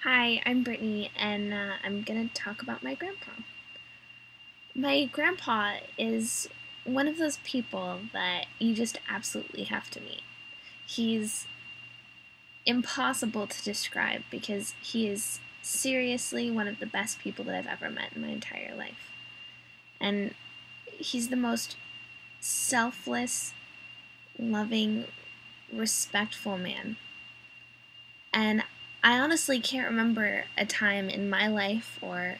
Hi, I'm Brittany, and I'm going to talk about my grandpa. My grandpa is one of those people that you just absolutely have to meet. He's impossible to describe because he is seriously one of the best people that I've ever met in my entire life. And he's the most selfless, loving, respectful man. And I honestly can't remember a time in my life or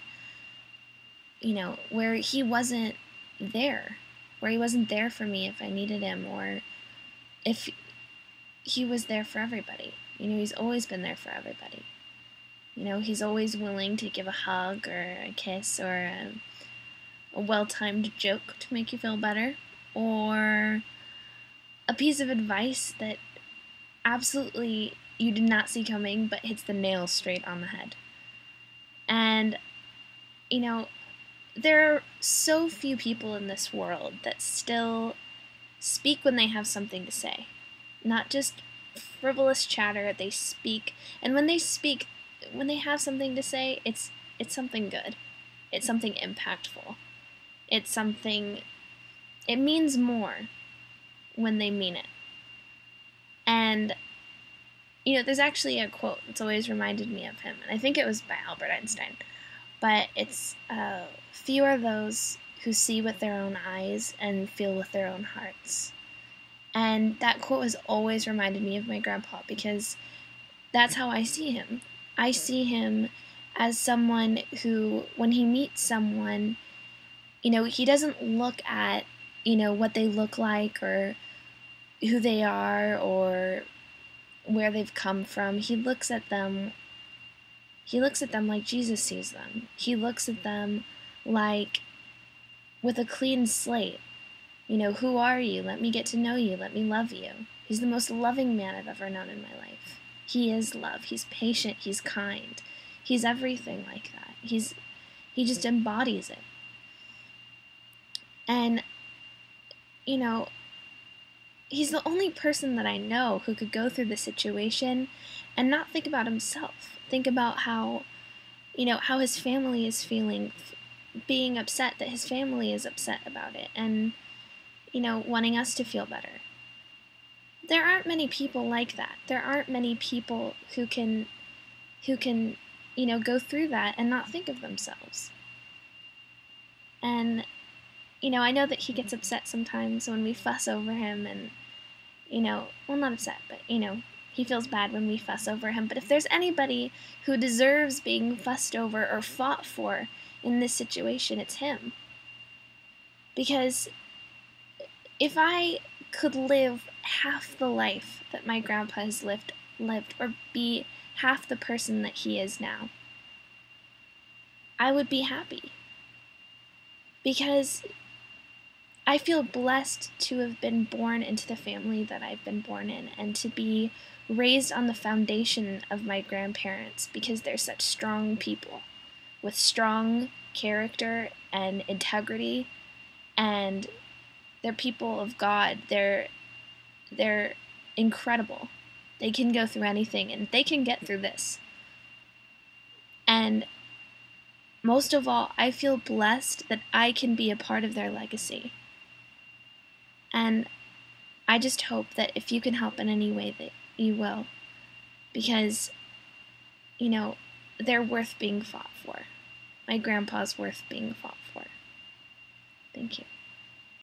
where he wasn't there, where he wasn't there for me if I needed him, or if he was there for everybody. He's always been there for everybody. He's always willing to give a hug or a kiss or a well-timed joke to make you feel better, or a piece of advice that absolutely you did not see coming but hits the nail straight on the head. And, there are so few people in this world that still speak when they have something to say. Not just frivolous chatter, they speak. And when they speak, when they have something to say, it's something good. It's something impactful. It means more when they mean it. And, there's actually a quote that's always reminded me of him, and I think it was by Albert Einstein. But it's, few are those who see with their own eyes and feel with their own hearts. And that quote has always reminded me of my grandpa because that's how I see him. I see him as someone who, when he meets someone, he doesn't look at, what they look like or who they are or where they've come from. He looks at them like Jesus sees them. He looks at them like with a clean slate. Who are you? Let me get to know you. Let me love you. He's the most loving man I've ever known in my life. He is love. He's patient. He's kind. He's everything like that. He just embodies it. And, he's the only person that I know who could go through the situation and not think about himself. Think about how his family is feeling, being upset that his family is upset about it, and, wanting us to feel better. There aren't many people like that. There aren't many people who can, go through that and not think of themselves. And, I know that he gets upset sometimes when we fuss over him and, well, not upset, but, he feels bad when we fuss over him. But if there's anybody who deserves being fussed over or fought for in this situation, it's him. Because if I could live half the life that my grandpa has lived, or be half the person that he is now, I would be happy. Because I feel blessed to have been born into the family that I've been born in and to be raised on the foundation of my grandparents because they're such strong people with strong character and integrity, and they're people of God. They're incredible. They can go through anything and they can get through this. And most of all, I feel blessed that I can be a part of their legacy. And I just hope that if you can help in any way that you will, because, they're worth being fought for. My grandpa's worth being fought for. Thank you.